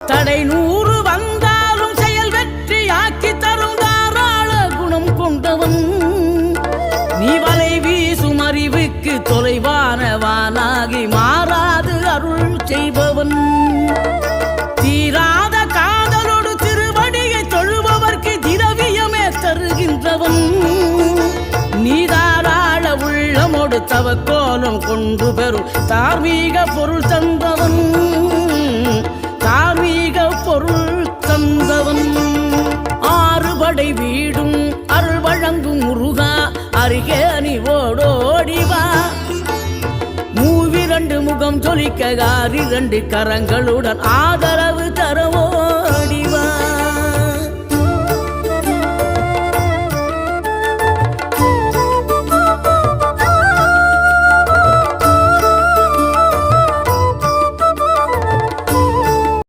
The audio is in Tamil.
தடை 100 வந்தாலும் செயல் வெற்றியாக்கி தரும் தாராள குணம் கொண்டவன். நீ வலை வீசும் அறிவுக்கு தொலைவானவானாகி மாறாது அருள் செய்பவன். தீராத காதலோடு திருவடியை தொழுபவர்க்கு திரவியமே தருகின்றவன். நீ தாராள உள்ளமோடு தவக்கோலம் கொண்டு பெறும் தார்மீக பொருள் தந்தவன். தார்மீக பொருள் தந்தவன். 6 படை வீடும் அருள் வழங்கும் முருகா அருகே நீ ஓடோடிவா. 2 முகம் சொலிக்க 2 கரங்களுடன் ஆதரவு தரவோ